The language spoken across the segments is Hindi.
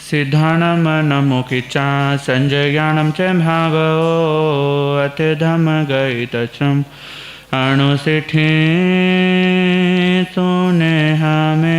सिद्धानम नमुखिचा संजयानम च भावो अथ धम गई तचम अणुसिठे सुने हमें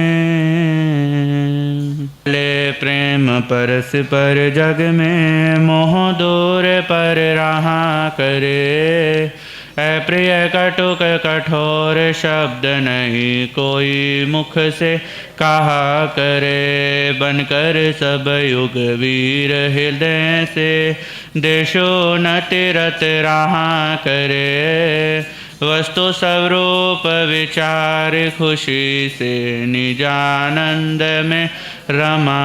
ले प्रेम परस पर जग में मोह दूर पर रहा करे प्रिय कटुक कठोर शब्द नहीं कोई मुख से कहा करे बनकर सब युग वीर हृदय से देशो न तिरत रहा करे वस्तु स्वरूप विचार खुशी से निजानंद में रमा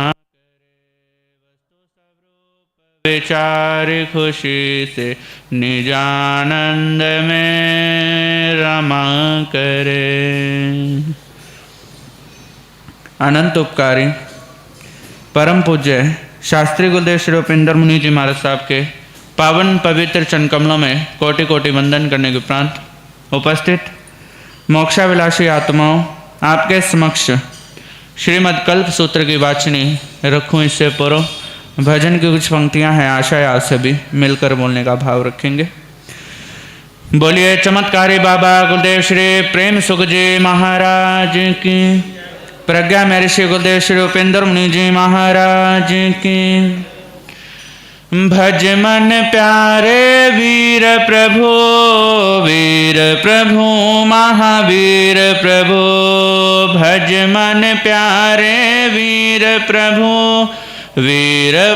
विचार खुशी से निजानंद में रमा करे। अनंत उपकारी परम पूज्य शास्त्री गुरुदेव श्री उपेंद्र मुनि जी महाराज साहब के पावन पवित्र चरण कमलों में कोटि कोटि वंदन करने के उपरांत उपस्थित मोक्षाभिलाषी आत्माओं, आपके समक्ष श्रीमद् कल्प सूत्र की वाचनी रखूं। इससे पूर्व भजन की कुछ पंक्तियां हैं, आशा है आप सभी मिलकर बोलने का भाव रखेंगे। बोलिए चमत्कारी बाबा गुरुदेव श्री प्रेम सुख जी महाराज की, प्रज्ञा महर्षि गुरुदेव श्री उपेंद्र मुनि जी महाराज की। भज मन प्यारे वीर प्रभु महावीर प्रभु, भज मन प्यारे वीर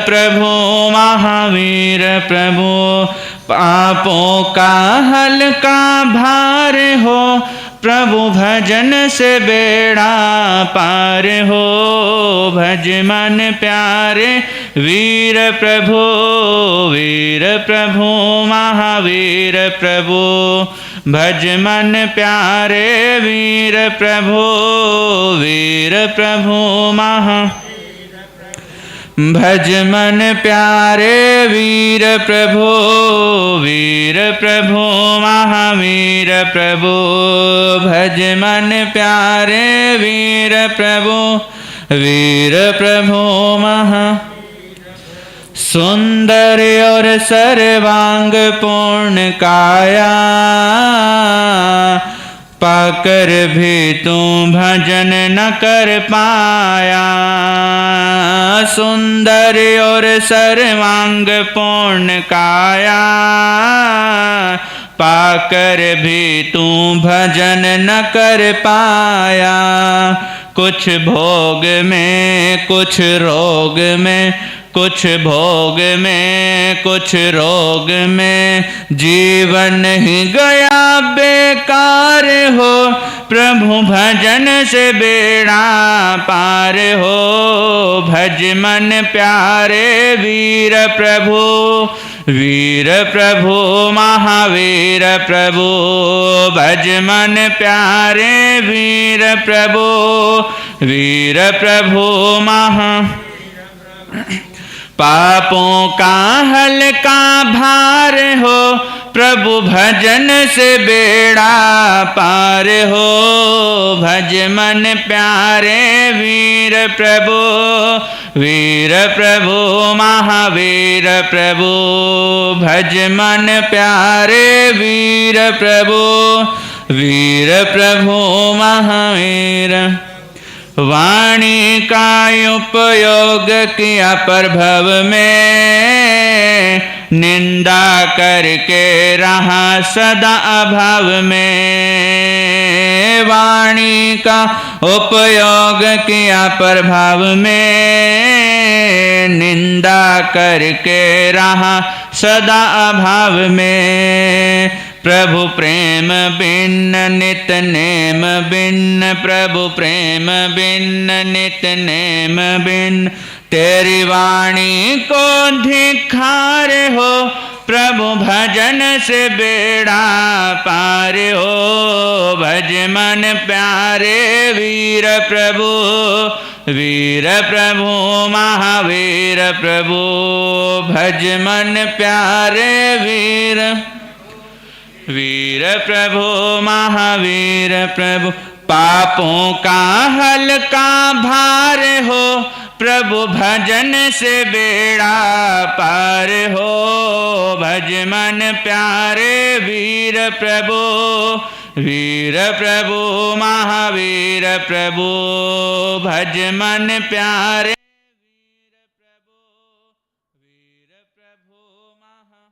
प्रभु महावीर प्रभु। पापों का हल्का भार हो प्रभु भजन से बेड़ा पार हो। भज मन प्यारे वीर प्रभु महावीर प्रभु, भज मन प्यारे वीर प्रभु महा भज मन प्यारे वीर प्रभु महावीर प्रभु, भज मन प्यारे वीर प्रभु महा। सुंदर और सर्वांग पूर्ण काया पाकर भी तू भजन न कर पाया। सुंदर और सर्वांग पूर्ण काया पाकर भी तू भजन न कर पाया। कुछ भोग में कुछ रोग में, कुछ भोग में कुछ रोग में, जीवन ही गया बेकार हो। प्रभु भजन से बेड़ा पार हो। भज मन प्यारे वीर प्रभु महावीर प्रभु, भज मन प्यारे वीर प्रभु महा। पापों का हल्का भार हो प्रभु भजन से बेड़ा पार हो। भज मन प्यारे वीर प्रभु महावीर प्रभु, भज मन प्यारे वीर प्रभु महावीर। वाणी का उपयोग किया प्रभव में, निंदा करके रहा सदा अभाव में। वाणी का उपयोग किया प्रभाव में, निंदा करके रहा सदा अभाव में। प्रभु प्रेम बिन नित नेम बिन, प्रभु प्रेम बिन नित नेम बिन। तेरी वाणी को धिक्कार हो प्रभु भजन से बेड़ा पार हो। भज मन प्यारे वीर प्रभु महावीर प्रभु, भज मन प्यारे वीर। वीर प्रभु महावीर प्रभु पापों का हल्का भार हो, प्रभु भजन से बेड़ा पार हो। भज मन प्यारे वीर प्रभु, वीर प्रभु महावीर प्रभु भज मन प्यारे वीर प्रभु, वीर प्रभु महा।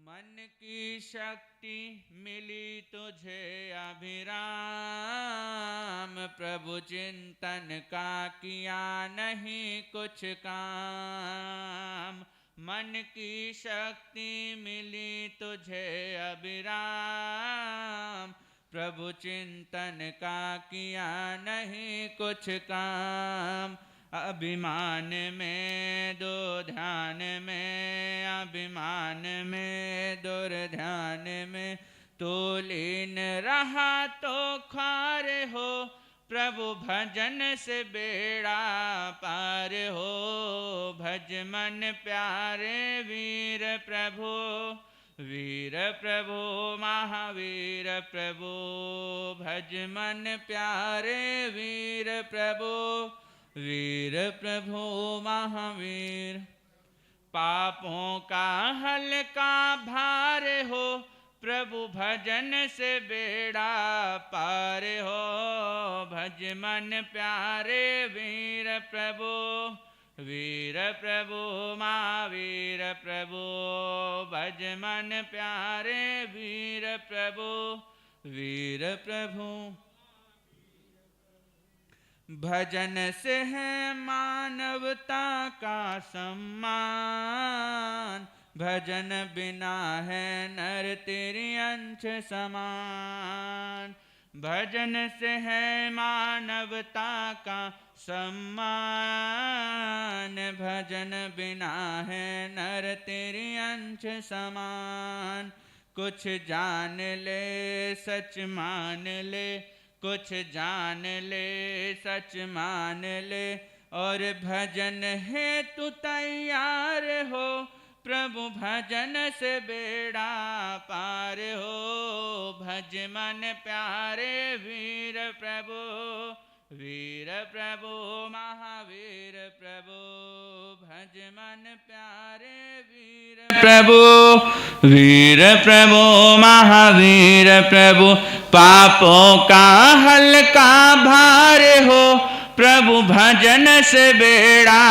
मन की शक्ति मिली तुझे अभिराम, प्रभु चिंतन का किया नहीं कुछ काम। मन की शक्ति मिली तुझे अभिराम, प्रभु चिंतन का किया नहीं कुछ काम। अभिमान में दो ध्यान में, अभिमान में दुर्ध्यान में तो लीन रहा तो खार हो, प्रभु भजन से बेड़ा पार हो। भज मन प्यारे वीर प्रभु, वीर प्रभु महावीर प्रभु भज मन प्यारे वीर प्रभु, वीर प्रभु महावीर। पापों का हल्का भार हो, प्रभु भजन से बेड़ा पार हो। भज मन प्यारे वीर प्रभु, वीर प्रभु महावीर प्रभु भज मन प्यारे वीर प्रभु, वीर प्रभु। भजन से है मानवता का सम्मान, भजन बिना है नर तेरी अंश समान। भजन से है मानवता का सम्मान, भजन बिना है नर तेरी अंश समान। कुछ जान ले सच मान ले, कुछ जान ले सच मान ले, और भजन है तू तैयार हो, प्रभु भजन से बेड़ा पार हो। भज मन प्यारे वीर प्रभु, वीर प्रभु महावीर प्रभु भज मन प्यारे वीर प्रभु, वीर प्रभु महावीर प्रभु। पापों का हल्का भार हो, प्रभु भजन से बेड़ा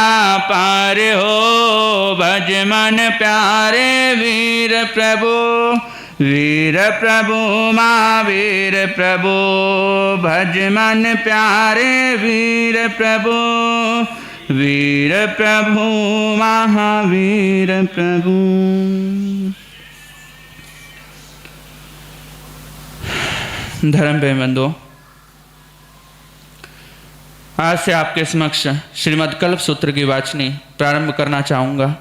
पार हो। भज मन प्यारे वीर प्रभु, वीर प्रभु महावीर प्रभु भज मन प्यारे वीर प्रभु, वीर प्रभु महावीर प्रभु। धर्म पे बंधुओं, आज से आपके समक्ष श्रीमद् कल्प सूत्र की वाचनी प्रारंभ करना चाहूँगा।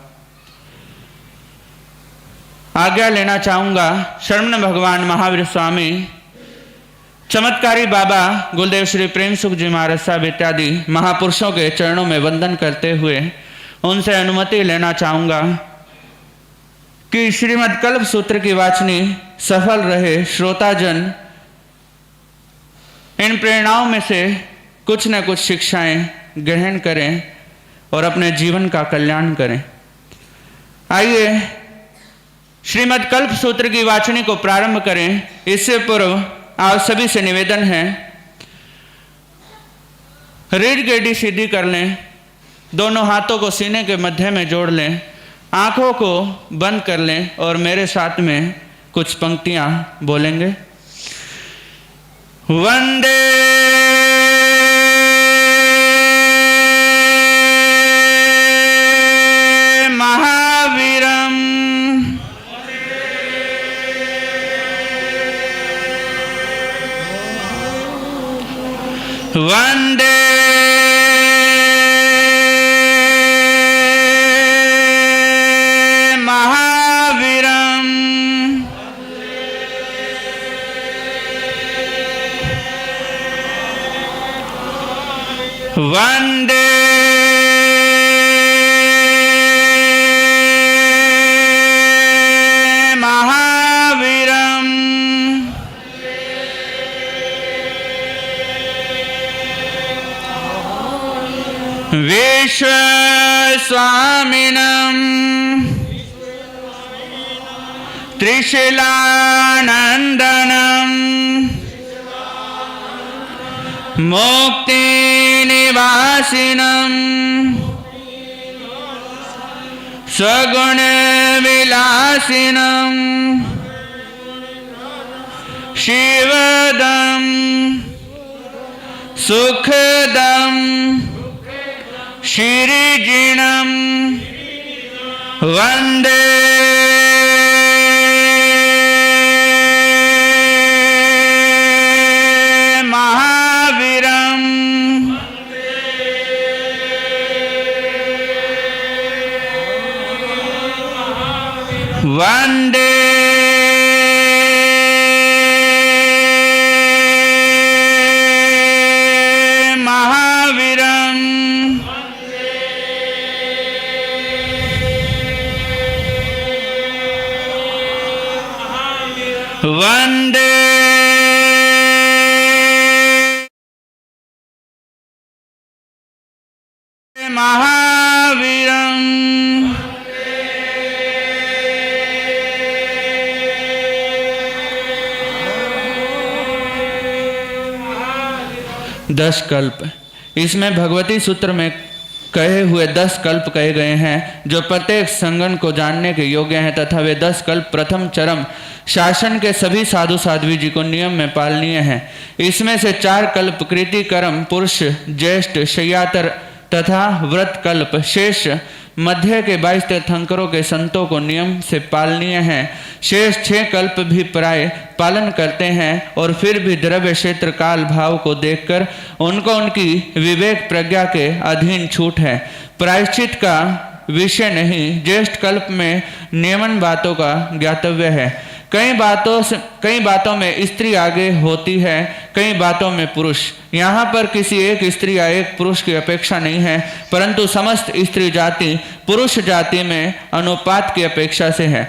आज्ञा लेना चाहूँगा शरमण भगवान महावीर स्वामी, चमत्कारी बाबा गुरुदेव श्री प्रेम सुख जी महाराज साहब इत्यादि महापुरुषों के चरणों में वंदन करते हुए उनसे अनुमति लेना चाहूँगा कि श्रीमद् कल्प सूत्र की वाचनी सफल रहे। श्रोताजन इन प्रेरणाओं में से कुछ न कुछ शिक्षाएं ग्रहण करें और अपने जीवन का कल्याण करें। आइए श्रीमद् कल्प सूत्र की वाचनी को प्रारंभ करें। इससे पूर्व आप सभी से निवेदन है, रीढ़ की हड्डी सीधी कर लें, दोनों हाथों को सीने के मध्य में जोड़ लें, आंखों को बंद कर लें और मेरे साथ में कुछ पंक्तियां बोलेंगे। वंदे महावीरम, वंदे महावीरम, वंदे महावीरम। विश्व स्वामिनं त्रिशूलानंदनं मुक्ति निवासिनं सगुण विलासिनं शिवदं सुखदं श्रीजिनं वंदे महावीरं वंदे वंदे महावीरं। 10 कल्प, इसमें भगवती सूत्र में कहे हुए 10 कल्प कहे गए हैं जो प्रत्येक संगन को जानने के योग्य हैं तथा वे 10 कल्प प्रथम चरम शासन के सभी साधु साध्वी जी को नियम में पालनीय हैं। इसमें से 4 कल्प कृति कर्म पुरुष ज्येष्ठ शय्यातर तथा व्रत कल्प शेष मध्य के 22 तीर्थंकरों के संतों को नियम से पालनीय हैं। शेष 6 कल्प भी प्राय पालन करते हैं और फिर भी द्रव्य क्षेत्र काल भाव को देखकर उनको उनकी विवेक प्रज्ञा के अधीन छूट है, प्रायश्चित का विषय नहीं। ज्येष्ठ कल्प में नियमन बातों का ज्ञातव्य है। कई बातों में स्त्री आगे होती है, कई बातों में पुरुष। यहाँ पर किसी एक स्त्री या एक पुरुष की अपेक्षा नहीं है, परंतु समस्त स्त्री जाति पुरुष जाति में अनुपात की अपेक्षा से है।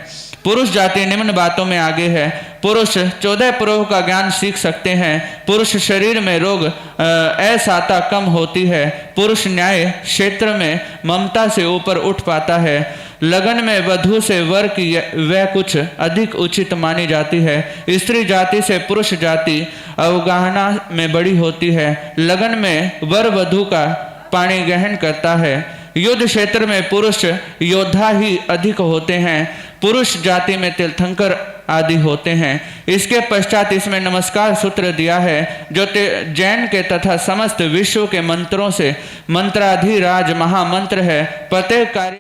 पुरुष जाति निम्न बातों में आगे है। पुरुष 14 पुरों का ज्ञान सीख सकते हैं। पुरुष शरीर में रोग असाता कम होती है। पुरुष न्याय क्षेत्र में ममता से ऊपर उठ पाता है। लगन में वधू से वर की वह कुछ अधिक उचित मानी जाती है। स्त्री जाति से पुरुष जाति अवगाहना में बड़ी होती है। लगन में वर वधू का पाणी ग्रहण करता है। युद्ध क्षेत्र में पुरुष योद्धा ही अधिक होते हैं। पुरुष जाति में तीर्थंकर आदि होते हैं। इसके पश्चात इसमें नमस्कार सूत्र दिया है जो जैन के तथा समस्त विश्व के मंत्रों से मंत्राधिराज महामंत्र है। प्रत्येक कार्य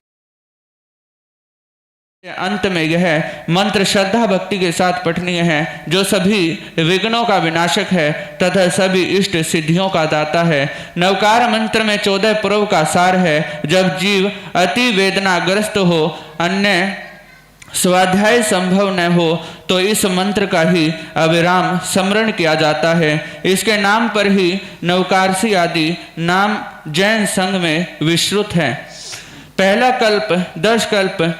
अंत में यह मंत्र श्रद्धा भक्ति के साथ पठनीय है जो सभी विघ्नों का विनाशक है तथा सभी इष्ट सिद्धियों का दाता है। नवकार मंत्र में 14 पुरव का सार है। जब जीव अति वेदनाग्रस्त हो, अन्य स्वाध्याय संभव न हो तो इस मंत्र का ही अविराम स्मरण किया जाता है। इसके नाम पर ही नवकारसी आदि नाम जैन संघ में विश्रुत है। पहला कल्प 10 कल्प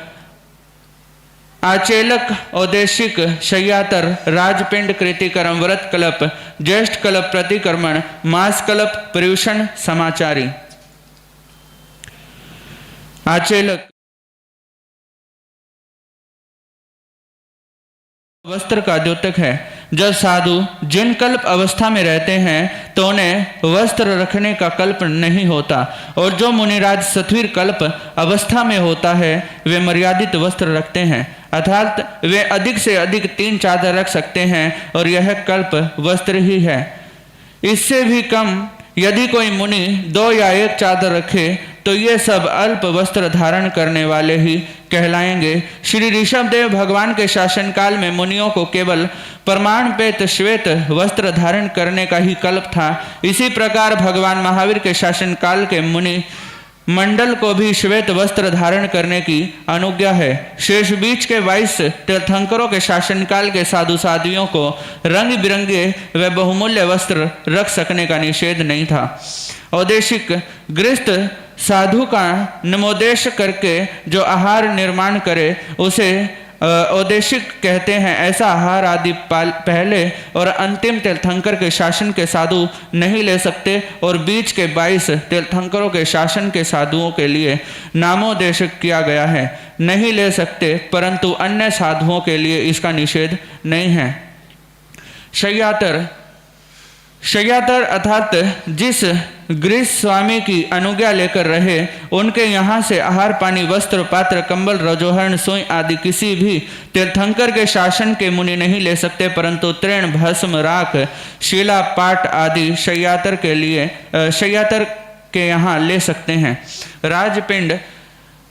आचेलक औदेशिक शय्यातर राजपिंड कृतिकर्म व्रत कल्प ज्येष्ठ कल्प प्रतिक्रमण मास कल्प पर्यूषण समाचारी। आचेलक वस्त्र का द्योतक है। जब साधु जिन कल्प अवस्था में रहते हैं तो उन्हें वस्त्र रखने का कल्प नहीं होता, और जो मुनिराज सत्वीर कल्प अवस्था में होता है वे मर्यादित वस्त्र रखते हैं, अर्थात वे अधिक से अधिक 3 चादर रख सकते हैं और यह कल्प वस्त्र ही है। इससे भी कम यदि कोई मुनि 2 या 1 चादर रखे तो ये सब अल्प वस्त्र धारण करने वाले ही कहलाएंगे। श्री ऋषभदेव भगवान के शासनकाल में मुनियों को केवल प्रमाणपेत श्वेत वस्त्र धारण करने का ही कल्प था। इसी प्रकार भगवान महावीर के शासनकाल के मुनि मंडल को भी श्वेत वस्त्र धारण करने की अनुज्ञा है। शेष बीच के 22 तीर्थंकरों के शासनकाल के साधु साध्वियों को रंग बिरंगे व बहुमूल्य वस्त्र रख सकने का निषेध नहीं था। औदेशिक गृहस्थ साधु का नमोदेश करके जो आहार निर्माण करे उसे औदेशिक कहते हैं, ऐसा आहार आदि पहले और अंतिम तीर्थंकर के शासन के साधु नहीं ले सकते और बीच के 22 तीर्थंकरों के शासन के साधुओं के लिए नामोदेशिक किया गया है। नहीं ले सकते, परंतु अन्य साधुओं के लिए इसका निषेध नहीं है। शय्यातर अर्थात जिस गृह स्वामी की अनुज्ञा लेकर रहे, उनके यहाँ से आहार पानी वस्त्र पात्र कंबल रजोहरण सुई आदि किसी भी तीर्थंकर के शासन के मुनि नहीं ले सकते, परंतु तृण भस्म राख शिला पाट आदि शय्यातर के यहाँ ले सकते हैं। राजपिंड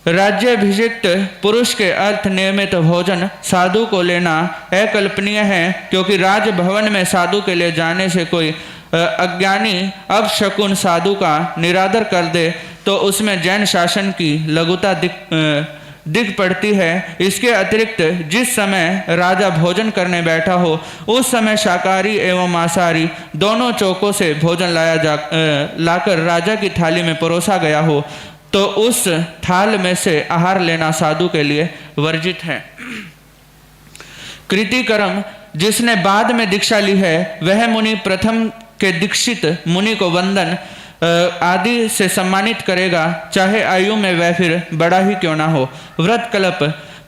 राज्याभिषिक्त पुरुष के अर्थ नियमित भोजन साधु को लेना अकल्पनीय है, क्योंकि राजभवन में साधु के लिए जाने से कोई अज्ञानी अपशकुन साधु का निरादर कर दे तो उसमें जैन शासन की लघुता दिख पड़ती है। इसके अतिरिक्त जिस समय राजा भोजन करने बैठा हो, उस समय शाकाहारी एवं मांसाहारी दोनों चौकों से भोजन लाकर राजा की थाली में परोसा गया हो, तो उस थाल में से आहार लेना साधु के लिए वर्जित है। कृतिकर्म जिसने बाद में दीक्षा ली है, वह मुनि प्रथम के दीक्षित मुनि को वंदन आदि से सम्मानित करेगा, चाहे आयु में वह फिर बड़ा ही क्यों ना हो। व्रत कल्प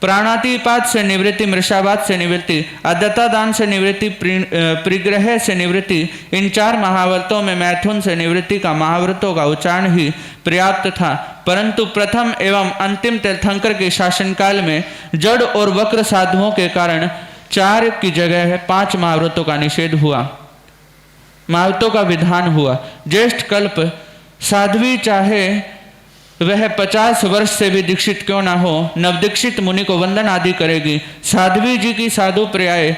प्राणातिपात से निवृत्ति, मृषावात से निवृत्ति, अदत्ता दान से निवृत्ति, परिग्रह से निवृत्ति, इन 4 महाव्रतों में मैथुन से निवृत्ति का महाव्रतों का उच्चारण ही पर्याप्त था। परंतु प्रथम एवं अंतिम तीर्थंकर के शासनकाल में जड़ और वक्र साधुओं के कारण 4 की जगह 5 महाव्रतों का निषेध हुआ, महाव्रतों का विधान हुआ। ज्येष्ठ कल्प साध्वी चाहे वह 50 वर्ष से भी दीक्षित क्यों ना हो, नवदीक्षित मुनि को वंदन आदि करेगी। साध्वी जी की साधु पर्याय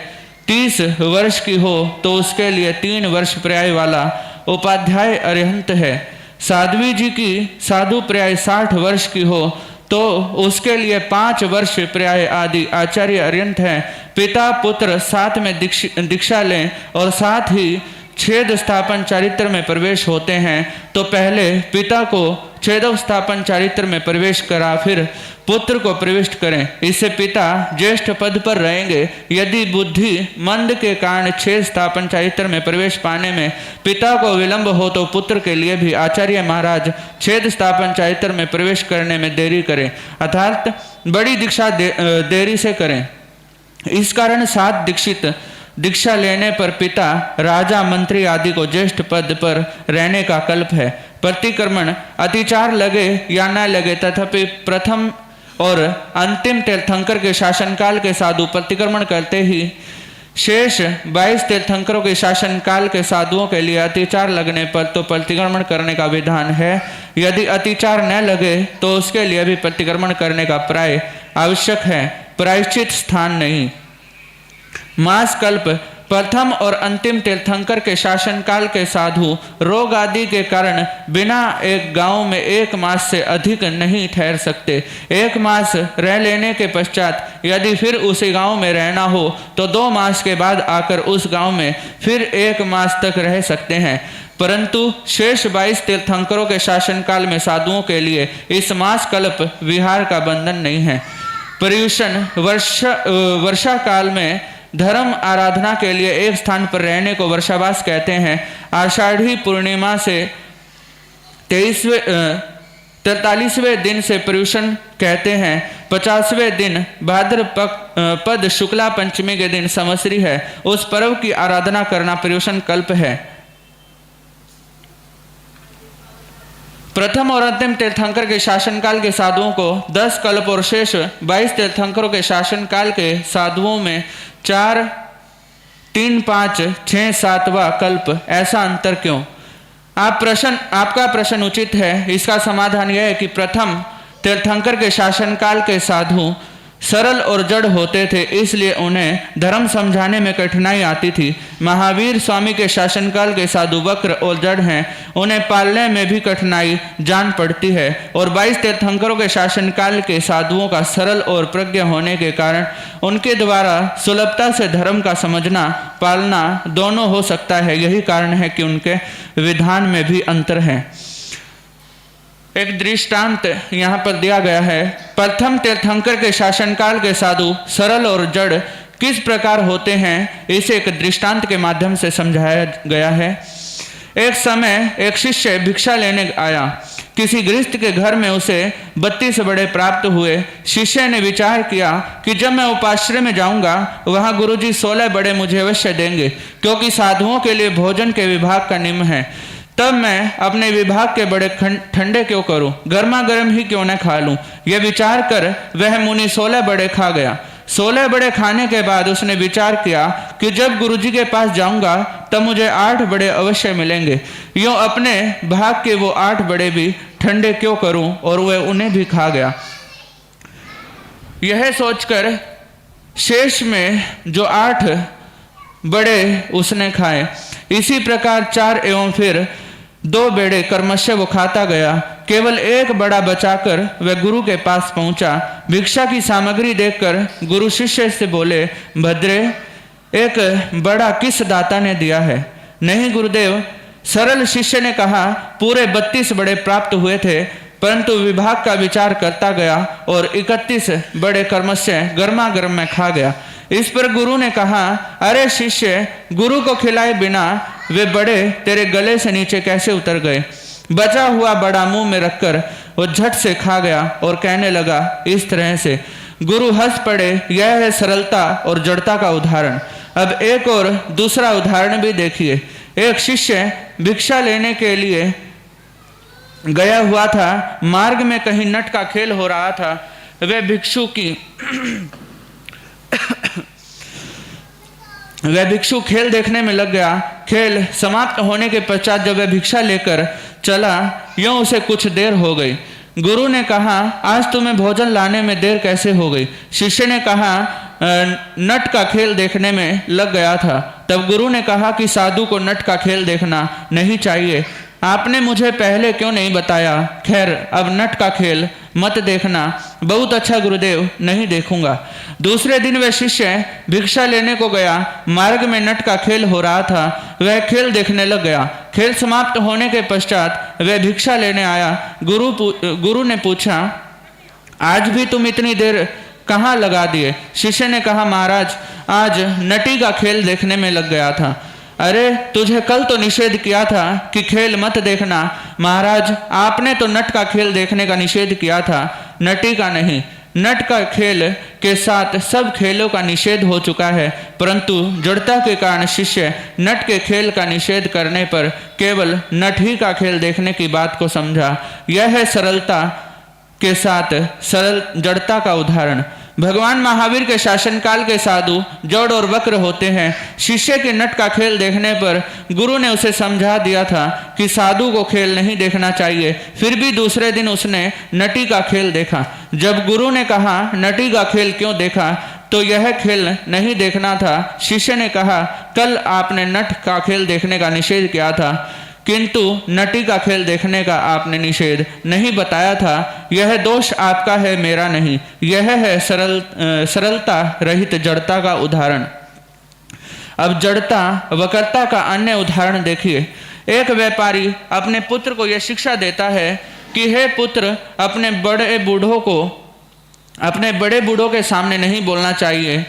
30 वर्ष की हो तो उसके लिए 3 वर्ष पर्याय वाला उपाध्याय अरिहंत है। साध्वी जी की साधु पर्याय 60 वर्ष की हो तो उसके लिए 5 वर्ष पर्याय आदि आचार्य अरिहंत है। पिता पुत्र साथ में दीक्षा लें और साथ ही छेद स्थापन चारित्र में प्रवेश होते हैं, तो पहले पिता को छेद स्थापन चारित्र में प्रवेश करा फिर पुत्र को प्रविष्ट करें। इससे पिता ज्येष्ठ पद पर रहेंगे। यदि बुद्धि मंद के कारण छेद स्थापन चारित्र में प्रवेश पाने में पिता को विलंब हो तो पुत्र के लिए भी आचार्य महाराज छेद स्थापन चारित्र में प्रवेश करने में देरी करें, अर्थात बड़ी दीक्षा देरी से करें। इस कारण 7 दीक्षित दीक्षा लेने पर पिता राजा मंत्री आदि को ज्येष्ठ पद पर रहने का कल्प है। प्रतिक्रमण अतिचार लगे या न लगे, तथापि प्रथम और अंतिम तीर्थंकर के शासनकाल के साधु प्रतिक्रमण करते ही शेष 22 तीर्थंकरों के शासनकाल के साधुओं के लिए अतिचार लगने पर तो प्रतिक्रमण करने का विधान है। यदि अतिचार न लगे तो उसके लिए भी प्रतिक्रमण करने का प्राय आवश्यक है, प्रायश्चित स्थान नहीं। मास कल्प प्रथम और अंतिम तीर्थंकर के शासनकाल के साधु रोग आदि के कारण बिना एक गांव में 1 मास से अधिक नहीं ठहर सकते। 1 मास रह लेने के पश्चात यदि फिर उसी गांव में रहना हो तो 2 मास के बाद आकर उस गांव में फिर 1 मास तक रह सकते हैं। परंतु शेष 22 तीर्थंकरों के शासनकाल में साधुओं के लिए इस मास कल्प विहार का बंधन नहीं है। पर्युषण वर्षा काल में धर्म आराधना के लिए एक स्थान पर रहने को वर्षावास कहते हैं। आषाढ़ी पूर्णिमा से 43वें दिन से पर्युषण कहते हैं। 50वें दिन भाद्रपद शुक्ला पंचमी के दिन संवत्सरी है, उस पर्व की आराधना करना पर्युषण कल्प है। प्रथम और अंतिम तीर्थंकर के शासनकाल के साधुओं को 10 कल्प और शेष 22 तीर्थंकरों के शासनकाल के साधुओं में 4, 3, 5, 6, 7वां कल्प, ऐसा अंतर क्यों? आपका प्रश्न उचित है। इसका समाधान यह है कि प्रथम तीर्थंकर के शासनकाल के साधु सरल और जड़ होते थे, इसलिए उन्हें धर्म समझाने में कठिनाई आती थी। महावीर स्वामी के शासनकाल के साधु वक्र और जड़ हैं, उन्हें पालने में भी कठिनाई जान पड़ती है। और 22 तीर्थंकरों के शासनकाल के साधुओं का सरल और प्रज्ञ होने के कारण उनके द्वारा सुलभता से धर्म का समझना पालना दोनों हो सकता है। यही कारण है कि उनके विधान में भी अंतर है। एक दृष्टांत यहाँ पर दिया गया है। प्रथम तीर्थंकर के शासनकाल के साधु सरल और जड़ किस प्रकार होते हैं, इसे एक दृष्टांत के माध्यम से समझाया गया है। एक समय एक शिष्य भिक्षा लेने आया। किसी गृहस्थ के घर में उसे 32 बड़े प्राप्त हुए। शिष्य ने विचार किया कि जब मैं उपाश्रय में जाऊंगा वहां गुरुजी 16 बड़े मुझे अवश्य देंगे, क्योंकि साधुओं के लिए भोजन के विभाग का नियम है। तब मैं अपने विभाग के बड़े ठंडे क्यों करूं, गर्मा गर्म ही क्यों न खा लूं। यह विचार कर वह मुनि 16 बड़े खा गया। 16 बड़े खाने के बाद उसने विचार किया कि जब गुरुजी के पास जाऊंगा तब मुझे 8 बड़े अवश्य मिलेंगे। यूं अपने भाग के वो 8 बड़े भी ठंडे क्यों करूं, और वह उन्हें भी खा गया। यह सोचकर शेष में जो 8 बड़े उसने खाए, इसी प्रकार 4 एवं फिर 2 बेड़े क्रमशः वो खाता गया। केवल 1 बड़ा बचाकर वह गुरु के पास पहुंचा। भिक्षा की सामग्री देखकर गुरु शिष्य से बोले, भद्रे, एक बड़ा किस दाता ने दिया है? नहीं गुरुदेव, सरल शिष्य ने कहा, पूरे 32 बड़े प्राप्त हुए थे, परंतु विभाग का विचार करता गया और 31 बड़े क्रमशः गर्मा गर्म में खा गया। इस पर गुरु ने कहा, अरे शिष्य, गुरु को खिलाए बिना वे बड़े तेरे गले से नीचे कैसे उतर गए? बचा हुआ बड़ा मुंह में रखकर वो झट से खा गया और कहने लगा इस तरह से। गुरु हंस पड़े। यह है सरलता और जड़ता का उदाहरण। अब एक और दूसरा उदाहरण भी देखिए। एक शिष्य भिक्षा लेने के लिए गया हुआ था। मार्ग में कहीं नट का खेल हो रहा था। वह भिक्षु खेल देखने में लग गया। खेल समाप्त होने के पश्चात जब वह भिक्षा लेकर चला, यूं उसे कुछ देर हो गई। गुरु ने कहा, आज तुम्हें भोजन लाने में देर कैसे हो गई? शिष्य ने कहा, नट का खेल देखने में लग गया था। तब गुरु ने कहा कि साधु को नट का खेल देखना नहीं चाहिए। आपने मुझे पहले क्यों नहीं बताया? खैर, अब नट का खेल मत देखना। बहुत अच्छा गुरुदेव, नहीं देखूंगा। दूसरे दिन वह शिष्य भिक्षा लेने को गया। मार्ग में नट का खेल हो रहा था। वह खेल देखने लग गया। खेल समाप्त होने के पश्चात वह भिक्षा लेने आया। गुरु ने पूछा, आज भी तुम इतनी देर कहाँ लगा दिए? शिष्य ने कहा, महाराज, आज नटी का खेल देखने में लग गया था। अरे, तुझे कल तो निषेध किया था कि खेल मत देखना। महाराज, आपने तो नट का खेल देखने का निषेध किया था, नटी का नहीं। नट का खेल के साथ सब खेलों का निषेध हो चुका है, परंतु जड़ता के कारण शिष्य नट के खेल का निषेध करने पर केवल नट ही का खेल देखने की बात को समझा। यह है सरलता के साथ सरल जड़ता का उदाहरण। भगवान महावीर के शासनकाल के साधु जड़ और वक्र होते हैं। शिष्य के नट का खेल देखने पर गुरु ने उसे समझा दिया था कि साधु को खेल नहीं देखना चाहिए। फिर भी दूसरे दिन उसने नटी का खेल देखा। जब गुरु ने कहा, नटी का खेल क्यों देखा? तो यह खेल नहीं देखना था। शिष्य ने कहा, कल आपने नट का खेल देखने का निषेध किया था, किंतु नटी का खेल देखने का आपने निषेध नहीं बताया था। यह दोष आपका है, मेरा नहीं। यह है सरलता रहित जड़ता का उदाहरण। अब जड़ता वक्रता का अन्य उदाहरण देखिए। एक व्यापारी अपने पुत्र को यह शिक्षा देता है कि हे पुत्र, अपने बड़े बूढ़ों के सामने नहीं बोलना चाहिए।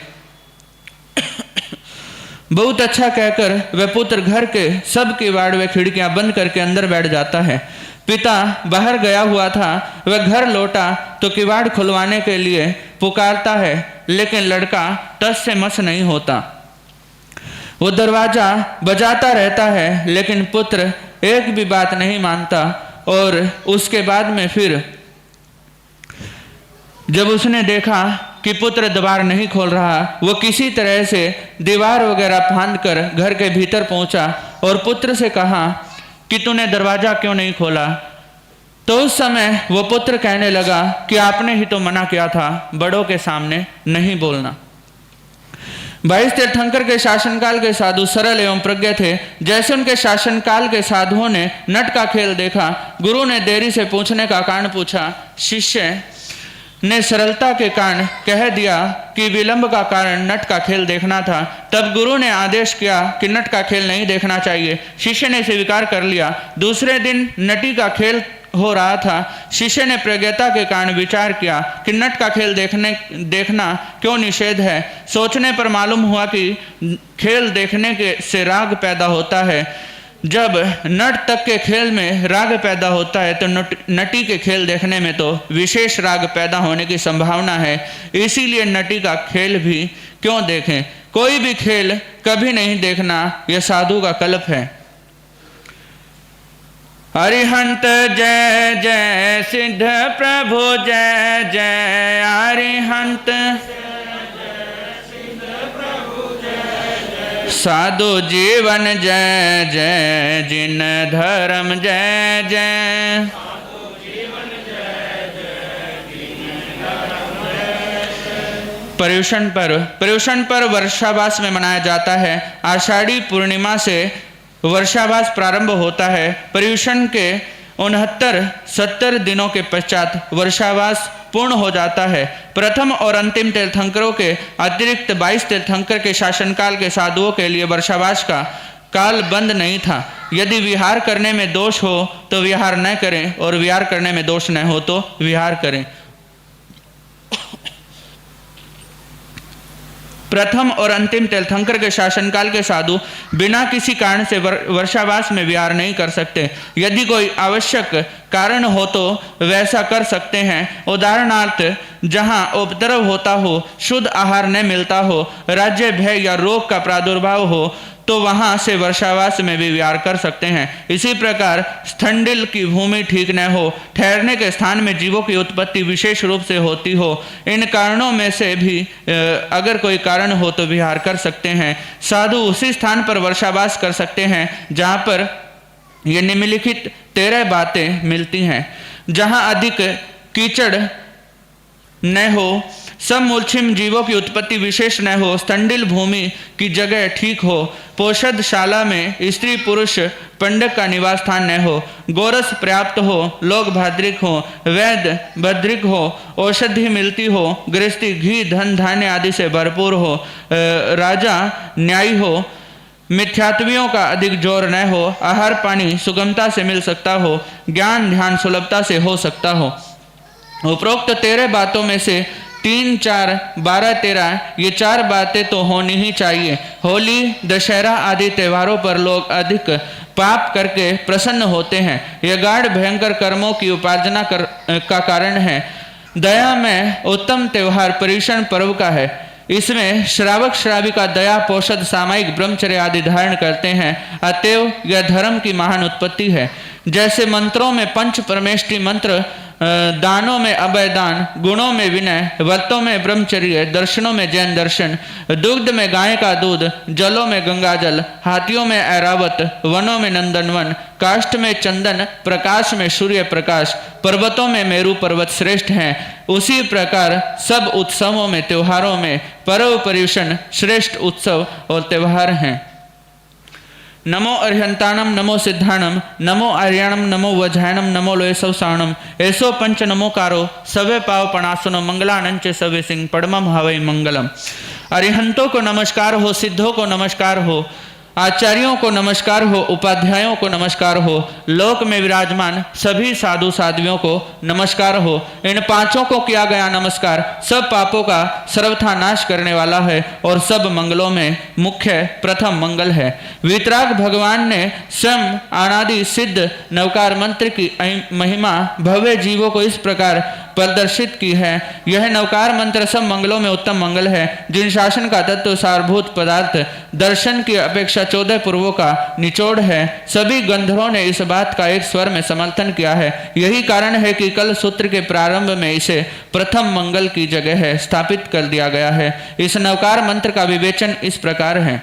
बहुत अच्छा कहकर वह पुत्र घर के सब किवाड़ व खिड़कियां बंद करके अंदर बैठ जाता है। पिता बाहर गया हुआ था। वह घर लौटा तो किवाड़ खुलवाने के लिए पुकारता है, लेकिन लड़का टस से मस नहीं होता। वो दरवाजा बजाता रहता है, लेकिन पुत्र एक भी बात नहीं मानता। और उसके बाद में फिर जब उसने देखा कि पुत्र द्वार नहीं खोल रहा, वो किसी तरह से दीवार वगैरह फांद कर घर के भीतर पहुंचा और पुत्र से कहा कि तूने दरवाजा क्यों नहीं खोला? तो उस समय वो पुत्र कहने लगा कि आपने ही तो मना किया था बड़ों के सामने नहीं बोलना। 22 तीर्थंकर के शासनकाल के साधु सरल एवं प्रज्ञ थे। जैसे उनके शासनकाल के साधुओं ने नट का खेल देखा, गुरु ने देरी से पूछने का कारण पूछा। शिष्य ने सरलता के कारण कह दिया कि विलंब का कारण नट का खेल देखना था। तब गुरु ने आदेश किया कि नट का खेल नहीं देखना चाहिए। शिष्य ने स्वीकार कर लिया। दूसरे दिन नटी का खेल हो रहा था। शिष्य ने प्रज्ञता के कारण विचार किया कि नट का खेल देखना क्यों निषेध है। सोचने पर मालूम हुआ कि खेल देखने से राग पैदा होता है। जब नट तक के खेल में राग पैदा होता है तो नटी के खेल देखने में तो विशेष राग पैदा होने की संभावना है। इसीलिए नटी का खेल भी क्यों देखें। कोई भी खेल कभी नहीं देखना, यह साधु का कल्प है। अरिहंत जय जय, सिद्ध प्रभु जय जय, अरिहंत साधु जीवन जय जय, जिन धर्म जय जय। पर्युषण पर्व वर्षावास में मनाया जाता है। आषाढ़ी पूर्णिमा से वर्षावास प्रारंभ होता है। पर्युषण के 69-70 दिनों के पश्चात वर्षावास पूर्ण हो जाता है। प्रथम और अंतिम तीर्थंकरों के अतिरिक्त 22 तीर्थंकर के शासनकाल के साधुओं के लिए वर्षावास का काल बंद नहीं था। यदि विहार करने में दोष हो तो विहार न करें, और विहार करने में दोष न हो तो विहार करें। प्रथम और अंतिम तीर्थंकर के शासनकाल के साधु बिना किसी कारण से वर्षावास में विहार नहीं कर सकते। यदि कोई आवश्यक कारण हो तो वैसा कर सकते हैं। उदाहरणार्थ, जहां उपद्रव होता हो, शुद्ध आहार न मिलता हो, राज्य भय या रोग का प्रादुर्भाव हो, तो वहां से वर्षावास में भी विहार कर सकते हैं। इसी प्रकार स्थंडिल की भूमि ठीक न हो, ठहरने के स्थान में जीवों की उत्पत्ति विशेष रूप से होती हो, इन कारणों में से भी अगर कोई कारण हो तो विहार कर सकते हैं। साधु उसी स्थान पर वर्षावास कर सकते हैं जहां पर ये निम्नलिखित 13 बातें मिलती हैं। जहां अधिक कीचड़ न हो, सब मूलछिम जीवों की उत्पत्ति विशेष न हो, स्थंडिल भूमि की जगह ठीक हो, पोषदशाला में स्त्री पुरुष पंडक का निवास स्थान न हो, गोरस पर्याप्त हो, लोग भाद्रिक हो, वैद्य भद्रिक हो, औषधि मिलती हो, गृहस्थी घी धन धान्य आदि से भरपूर हो, राजा न्यायी हो, मिथ्यात्वियों का अधिक जोर न हो, आहार पानी सुगमता से मिल सकता हो, ज्ञान ध्यान सुलभता से हो सकता हो। उपरोक्त 13 बातों में से 3, 4, 12, 13 ये 4 बातें तो होनी ही चाहिए। होली दशहरा आदि त्योहारों पर लोग अधिक पाप करके प्रसन्न होते हैं। यह गाढ़ भयंकर कर्मों की उपार्जना का कारण है। दया में उत्तम त्योहार पर्युषण पर्व का है। इसमें श्रावक श्राविका दया पोषद सामायिक ब्रह्मचर्य आदि धारण करते हैं। अतएव यह धर्म की महान उत्पत्ति है। जैसे मंत्रों में पंच परमेष्टि मंत्र, दानों में अभय दान, गुणों में विनय, व्रतों में ब्रह्मचर्य, दर्शनों में जैन दर्शन, दुग्ध में गाय का दूध, जलों में गंगा जल, हाथियों में ऐरावत, वनों में नंदनवन, काष्ठ में चंदन, प्रकाश में सूर्य प्रकाश, पर्वतों में मेरु पर्वत श्रेष्ठ हैं। उसी प्रकार सब उत्सवों में त्योहारों में पर्व पर्युषण श्रेष्ठ उत्सव और त्योहार हैं। नमो अर्हंताणम नमो सिद्धाणम नमो आर्याणम नमो वज्रायणम नमो लोयसव साणम ऐसो पंच नमोकारो सवे पाव पणासुनो मंगलानंच सवे सिंह पड़मम हवै मंगलम। अरिहंतों को नमस्कार हो, सिद्धों को नमस्कार हो, आचार्यों को नमस्कार हो, उपाध्यायों को नमस्कार हो, लोक में विराजमान सभी साधु साध्वियों को नमस्कार हो। इन पांचों को किया गया नमस्कार सब पापों का सर्वथा नाश करने वाला है और सब मंगलों में मुख्य प्रथम मंगल है। वीतराग भगवान ने स्वयं अनादि सिद्ध नवकार मंत्र की महिमा भव्य जीवों को इस प्रकार प्रदर्शित की है। यह नवकार मंत्र सब मंगलों में उत्तम मंगल है। जिन शासन का तत्व सारभूत पदार्थ दर्शन की अपेक्षा 14 पूर्वों का निचोड़ है, सभी गंधर्वों ने इस बात का एक स्वर में समर्थन किया है। यही कारण है कि कल सूत्र के प्रारंभ में इसे प्रथम मंगल की जगह है स्थापित कर दिया गया है। इस नवकार मंत्र का विवेचन इस प्रकार है।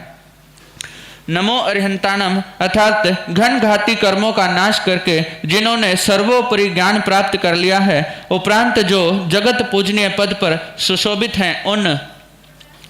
नमो अरिहंताणम अर्थात घन घाती कर्मों का नाश करके जिन्होंने सर्वोपरि ज्ञान प्राप्त कर लिया है, उपरांत जो जगत पूजनीय पद पर सुशोभित हैं, उन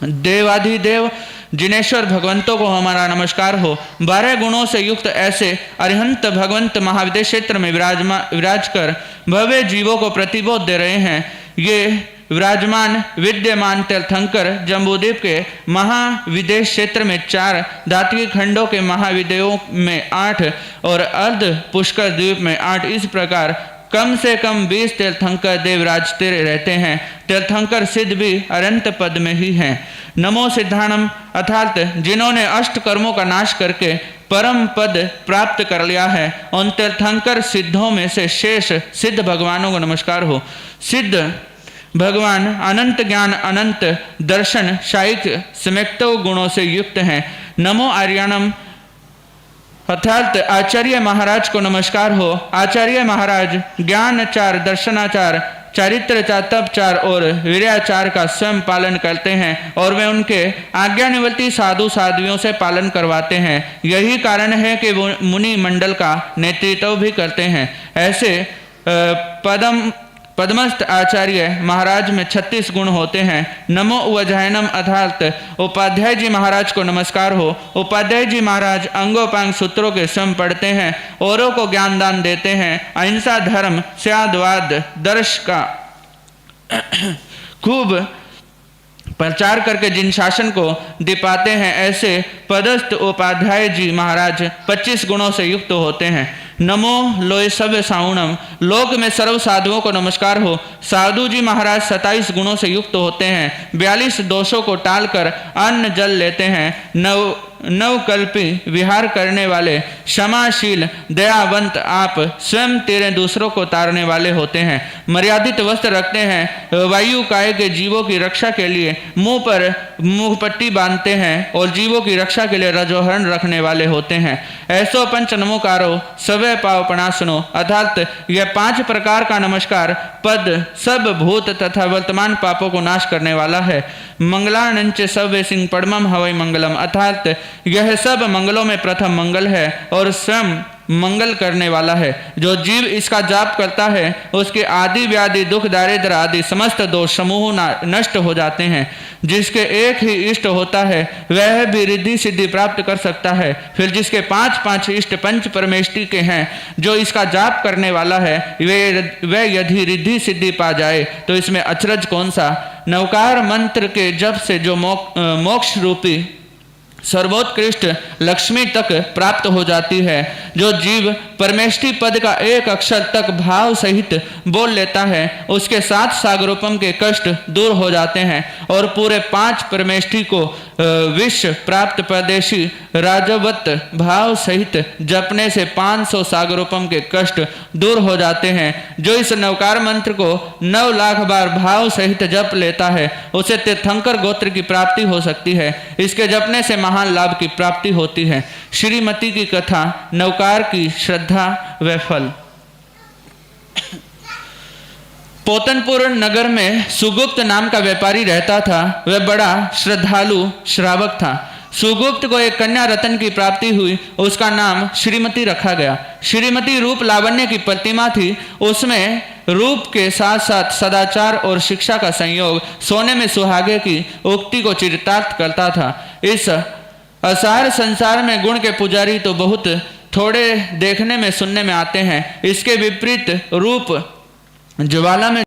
देवाधिदेव जिनेश्वर भगवंतों को हमारा नमस्कार हो। 12 गुणों से युक्त ऐसे अरिहंत भगवंत महाविदेश क्षेत्र में विराज कर भव्य जीवों को प्रतिबोध दे रहे हैं। ये विराजमान विद्यमान तीर्थंकर जम्बूद्वीप के महाविदेश क्षेत्र में 4, धात्विक खंडों के महाविदेयों में 8 और अर्ध पुष्कर द्वीप में 8 इस प्रकार कम से कम 20 तीर्थंकर देवराजते रहते हैं। तीर्थंकर सिद्ध भी अनंत पद में ही हैं। नमो सिद्धाणम अर्थात जिन्होंने अष्ट कर्मों का नाश करके परम पद प्राप्त कर लिया है, उन तीर्थंकर सिद्धों में से शेष सिद्ध भगवानों को नमस्कार हो। सिद्ध भगवान अनंत ज्ञान अनंत दर्शन शायिक समेक्तो गुणों से युक्त हैं। नमो आर्याणम अर्थात आचार्य महाराज को नमस्कार हो। आचार्य महाराज ज्ञानाचार दर्शनाचार चारित्रचार तपचार और वीर्याचार का स्वयं पालन करते हैं और वे उनके आज्ञानिवर्ती साधु साध्वियों से पालन करवाते हैं। यही कारण है कि वो मुनि मंडल का नेतृत्व भी करते हैं। ऐसे पद्मस्थ आचार्य महाराज में 36 गुण होते हैं। नमो उवजायनम अर्थात उपाध्याय जी महाराज को नमस्कार हो। उपाध्याय जी महाराज अंगोपांग सूत्रों के स्वयं पढ़ते हैं, औरों को ज्ञान दान देते हैं। अहिंसा धर्म स्यादवाद दर्श का खूब प्रचार करके जिन शासन को दिपाते हैं, ऐसे पदस्थ उपाध्याय जी महाराज 25 गुणों से युक्त होते हैं। नमो लोय सब साउणम लोक में सर्व साधुओं को नमस्कार हो। साधु जी महाराज 27 गुणों से युक्त होते हैं। 42 दोषों को टालकर अन्न जल लेते हैं। नवकल्पी विहार करने वाले क्षमाशील दयावंत आप स्वयं तेरे दूसरों को तारने वाले होते हैं। मर्यादित वस्त्र रखते हैं। वायु काय के जीवों की रक्षा के लिए मुंह पर मुंहपट्टी बांधते हैं और जीवों की रक्षा के लिए रजोहरण रखने वाले होते हैं। ऐसो पंच नमोकारो सवे पाव पणासनो अर्थात यह 5 प्रकार का नमस्कार पद सब भूत तथा वर्तमान पापों को नाश करने वाला है। मंगलानंच सव्य सिंह पद्मम हवै मंगलम अर्थात यह सब मंगलों में प्रथम मंगल है और स्वयं मंगल करने वाला है। जो जीव इसका जाप करता है उसके आदि व्याधि दुख दारिद्र आदि समस्त दोष समूह नष्ट हो जाते हैं। जिसके एक ही इष्ट होता है वह भी रिद्धि सिद्धि प्राप्त कर सकता है। फिर जिसके 5 इष्ट पंच परमेष्टि के हैं, जो इसका जाप करने वाला है वे यदि रिद्धि सिद्धि पा जाए तो इसमें अचरज कौन सा। नवकार मंत्र के जप से जो मोक्ष रूपी सर्वोत्कृष्ट लक्ष्मी तक प्राप्त हो जाती है। जो जीव परमेष्टि पद का एक अक्षर तक भाव सहित बोल लेता है उसके 7 सागरोपम के कष्ट दूर हो जाते हैं और पूरे 5 परमेष्टि को विश्व प्राप्त परदेशी राजवत भाव सहित जपने से 500 सागरोपम के कष्ट दूर हो जाते हैं। जो इस नवकार मंत्र को 9 लाख बार भाव सहित जप लेता है उसे तीर्थंकर गोत्र की प्राप्ति हो सकती है। इसके जपने से महान लाभ की प्राप्ति होती है। श्रीमती की कथा नवकार की श्रद्धा व फल। पोतनपुर नगर में सुगुप्त नाम का व्यापारी रहता था। वह बड़ा श्रद्धालु श्रावक था। सुगुप्त को एक कन्या रतन की प्राप्ति हुई। उसका नाम श्रीमती रखा गया। श्रीमती रूप लावण्य की प्रतिमा थी। उसमें रूप के साथ साथ सदाचार और शिक्षा का संयोग सोने में सुहागे की उक्ति को चरितार्थ करता था। इस असार संसार में गुण के पुजारी तो बहुत थोड़े देखने में सुनने में आते हैं। इसके विपरीत रूप ज्वाला में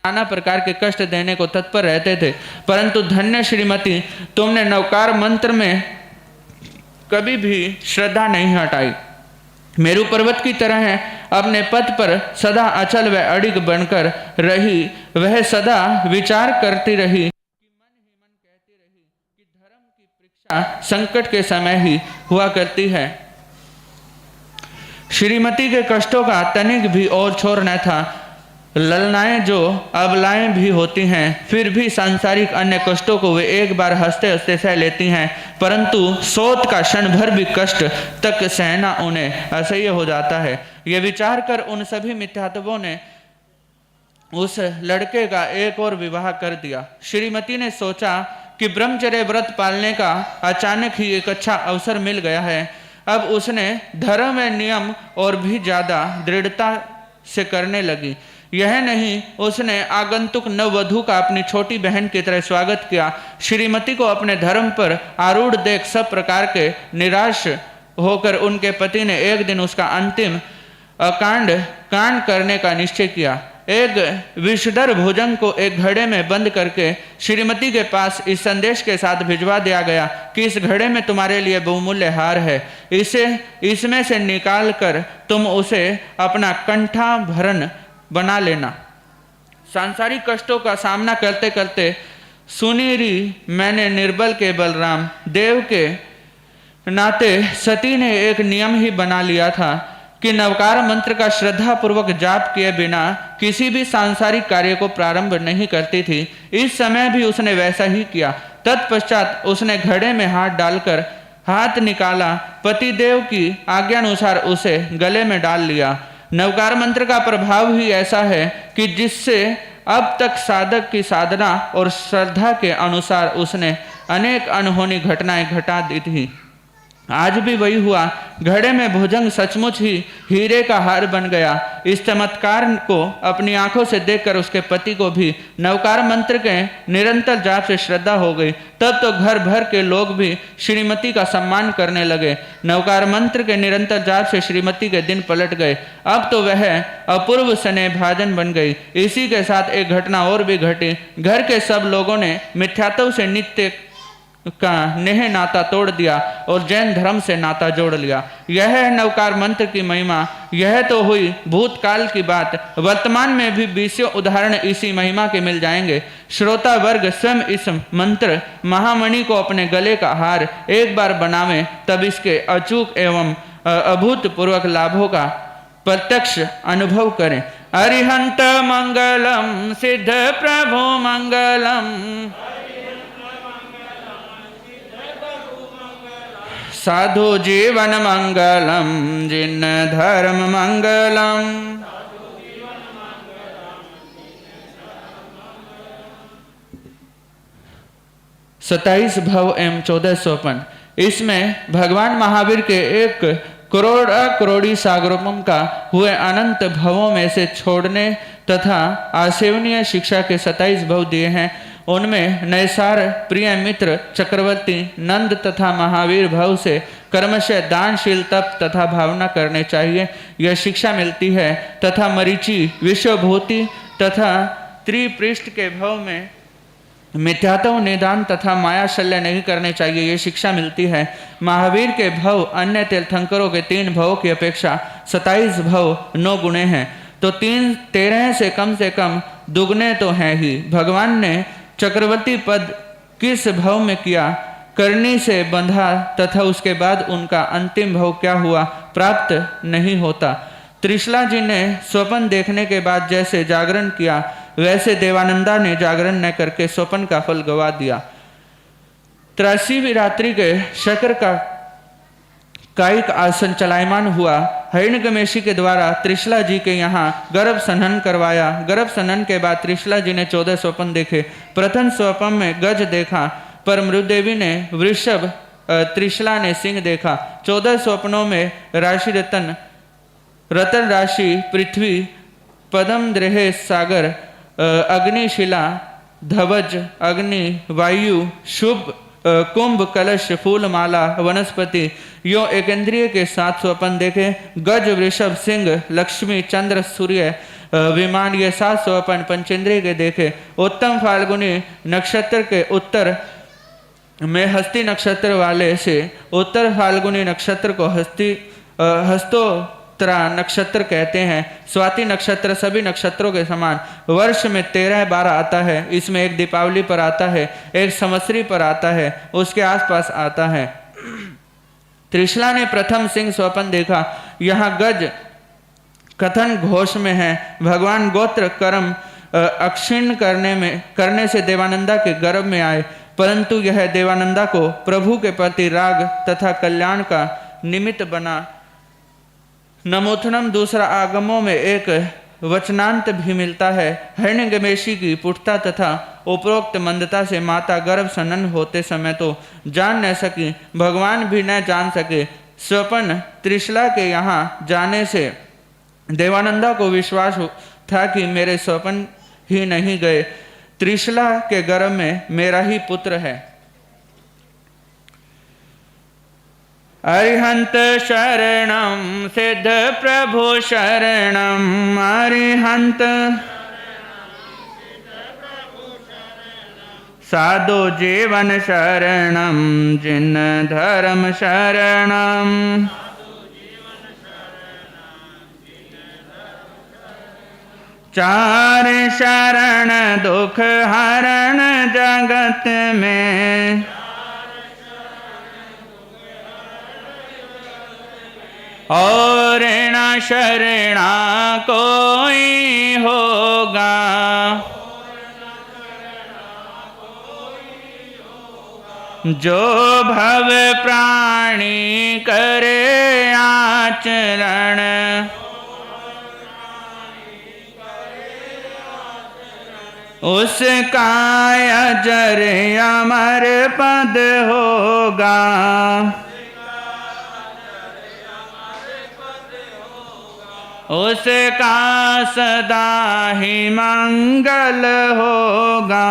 नाना प्रकार के कष्ट देने को तत्पर रहते थे। परंतु धन्य श्रीमती, तुमने नवकार मंत्र में कभी भी श्रद्धा नहीं हटाई। मेरु पर्वत की तरह है, अपने पद पर सदा अचल व अडिग बनकर रही। वह सदा विचार करती रही कि मन ही मन कहती रही कि धर्म की संकट के समय ही हुआ करती है। श्रीमती के कष्टों का तनिक भी और छोर न था। ललनाएं जो अबलाएं भी होती हैं, फिर भी सांसारिक अन्य कष्टों को वे एक बार हंसते हंसते सह लेती हैं, परंतु सोत का क्षण भर भी कष्ट तक सहना उन्हें असह्य हो जाता है। ये विचार कर उन सभी मिथ्यात्वों ने उस लड़के का एक और विवाह कर दिया। श्रीमती ने सोचा कि ब्रह्मचर्य व्रत पालने का अचानक ही एक अच्छा अवसर मिल गया है। अब उसने धर्म व नियम और भी ज्यादा दृढ़ता से करने लगी। यह नहीं, उसने आगंतुक नववधू का अपनी छोटी बहन की तरह स्वागत किया। श्रीमती को अपने धर्म पर आरूढ़ देख सब प्रकार के निराश होकर उनके पति ने एक दिन उसका अंतिम कांड करने का निश्चय किया। एक विषधर भोजन को एक घड़े में बंद करके श्रीमती के पास इस संदेश के साथ भिजवा दिया गया कि इस घड़े में तुम्हारे लिए बहुमूल्य हार है, इसमें से निकाल कर तुम उसे अपना कंठाभरण बना लेना। सांसारिक कष्टों का सामना करते करते सुनीरी मैंने निर्बल के बलराम देव के नाते सती ने एक नियम ही बना लिया था कि नवकार मंत्र का श्रद्धा पूर्वक जाप किए बिना किसी भी सांसारिक कार्य को प्रारंभ नहीं करती थी। इस समय भी उसने वैसा ही किया। तत्पश्चात उसने घड़े में हाथ डालकर हाथ निकाला, पतिदेव की आज्ञानुसार उसे गले में डाल लिया। नवकार मंत्र का प्रभाव ही ऐसा है कि जिससे अब तक साधक की साधना और श्रद्धा के अनुसार उसने अनेक अनहोनी घटनाएं घटा दी थी। आज भी वही हुआ। घड़े में भुजंग सचमुच ही हीरे का हार बन गया। इस चमत्कार को अपनी आंखों से देखकर उसके पति को भी नवकार मंत्र के निरंतर जाप से श्रद्धा हो गई। तब तो घर भर के लोग भी श्रीमती का सम्मान करने लगे। नवकार मंत्र के निरंतर जाप से श्रीमती के दिन पलट गए। अब तो वह अपूर्व स्नेह भाजन बन गई। इसी के साथ एक घटना और भी घटी। घर के सब लोगों ने मिथ्यात्व से नित्य का नेह नाता तोड़ दिया और जैन धर्म से नाता जोड़ लिया। यह है नवकार मंत्र की महिमा। यह तो हुई भूतकाल की बात। वर्तमान में भी 20 उदाहरण इसी महिमा के मिल जाएंगे। श्रोता वर्ग स्वयं इस मंत्र महामणि को अपने गले का हार एक बार बनावे, तब इसके अचूक एवं अभूतपूर्वक लाभों का प्रत्यक्ष अनुभव करें। अरिहंत मंगलम सिद्ध प्रभु मंगलम, साधु जीवन मंगलम, जिन धर्म मंगलम। 27 भव एवं 14 स्वपन। इसमें भगवान महावीर के 1 करोड़ अकरोड़ी सागरोपम का हुए अनंत भवों में से छोड़ने तथा आसेवनीय शिक्षा के 27 भव दिए हैं। उनमें नैसार, प्रिय मित्र, चक्रवर्ती, नंद तथा महावीर भव से कर्मशः दानशील तप तथा भावना करने चाहिए, यह शिक्षा मिलती है। तथा मरीचि, विश्वभूति तथा त्रिपृष्ठ के भव में मिथ्यात्व, निदान तथा माया शल्य नहीं करने चाहिए, ये शिक्षा मिलती है। महावीर के भव अन्य तीर्थंकरों के 3 भवों की अपेक्षा 27 भव 9 गुणे हैं, तो 13 से कम दुगने तो हैं ही। भगवान ने चक्रवर्ती पद किस भव में किया, करनी से बंधा तथा उसके बाद उनका अंतिम भव क्या हुआ, प्राप्त नहीं होता। त्रिशला जी ने स्वप्न देखने के बाद जैसे जागरण किया, वैसे देवानंदा ने जागरण न करके स्वप्न का फल गवा दिया। 83वीं रात्रि के शकर का कायिक आसन चलायमान हुआ। हिरण्यगमेशी के द्वारा त्रिशला जी के यहाँ गर्भ संहन करवाया। गर्भ संहन के बाद त्रिशला जी ने 14 स्वप्न देखे। प्रथम स्वप्न में गज देखा, पर मृदेवी ने वृषभ, त्रिशला ने सिंह देखा। 14 स्वप्नों में राशि रतन राशि, पृथ्वी, पदम द्रेह सागर, अग्निशिला, धवज, अग्नि, वायु, शुभ, कुंभ, कलश, फूल माला, वनस्पति, यो एकेंद्रिय के 7 स्वपन देखे। गज, वृषभ, सिंह, लक्ष्मी, चंद्र, सूर्य, विमान, ये 7 स्वपन पंचेंद्रिय के देखे। उत्तम फाल्गुनी नक्षत्र के उत्तर में हस्ती नक्षत्र वाले से उत्तर फाल्गुनी नक्षत्र को हस्तो उत्तरा नक्षत्र कहते हैं। स्वाति नक्षत्र सभी नक्षत्रों के समान वर्ष में 13-12 आता है। इसमें एक दीपावली पर आता है, एक संवत्सरी पर आता है, उसके आसपास आता है। त्रिशला ने प्रथम सिंह स्वप्न देखा। यहाँ गज कथन घोष में है। भगवान गोत्र कर्म अक्षीण करने से देवानंदा के गर्भ में आए, परंतु यह देवानंदा को प्रभु के प्रति राग तथा कल्याण का निमित्त बना। नमोथनम दूसरा आगमों में एक वचनांत भी मिलता है। हिरण्यगमेशी की पुष्टता तथा उपरोक्त मंदता से माता गर्भ सनन होते समय तो जान न सकी, भगवान भी न जान सके। स्वपन त्रिशला के यहाँ जाने से देवानंदा को विश्वास था कि मेरे स्वपन ही नहीं गए, त्रिशला के गर्भ में मेरा ही पुत्र है। अरिहंत शरणम सिद्ध प्रभु शरणम, अरिहंत साधु जीवन शरणम, जिन धर्म शरणम। चार शरण दुख हरण जगत में, और न शरणा कोई होगा। जो भव प्राणी करे आचरण, उसका अजर अमर पद होगा। उसका सदा ही मंगल होगा।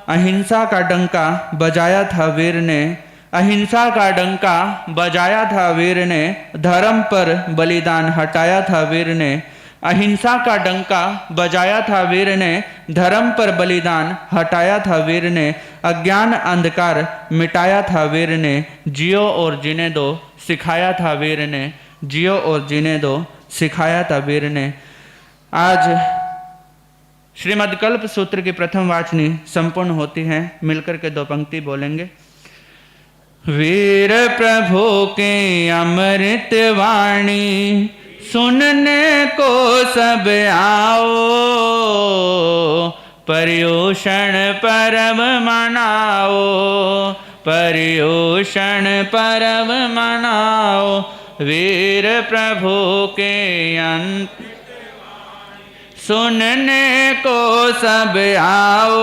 अहिंसा का डंका बजाया था वीर ने, अहिंसा का डंका बजाया था वीर ने, धर्म पर बलिदान हटाया था वीर ने। अहिंसा का डंका बजाया था वीर ने, धर्म पर बलिदान हटाया था वीर ने। अज्ञान अंधकार मिटाया था वीर ने, जियो और जीने दो सिखाया था वीर ने, जियो और जीने दो सिखाया था वीर ने। आज श्रीमद् कल्प सूत्र की प्रथम वाचनी संपूर्ण होती है। मिलकर के दो पंक्ति बोलेंगे। वीर प्रभु के अमृत वाणी सुनने को सब आओ, पर्युषण पर्व मनाओ, पर्युषण पर्व मनाओ। वीर प्रभु के अंत सुनने को सब आओ,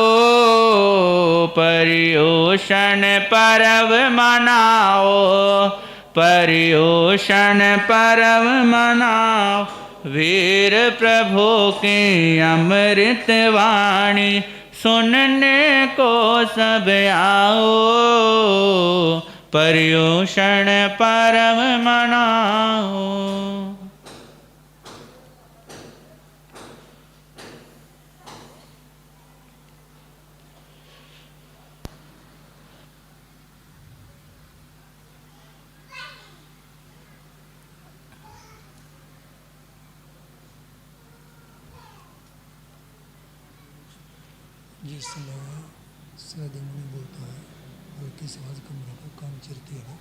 पर्युषण पर्व मनाओ, पर्युषण पर्व मनाओ। वीर प्रभु की अमृत वाणी सुनने को सब आओ, पर्युषण पर्व मनाओ। जिस समय सदी मुनि बोलता है, हल्की से आवाज कम रखो, काम चिरती है।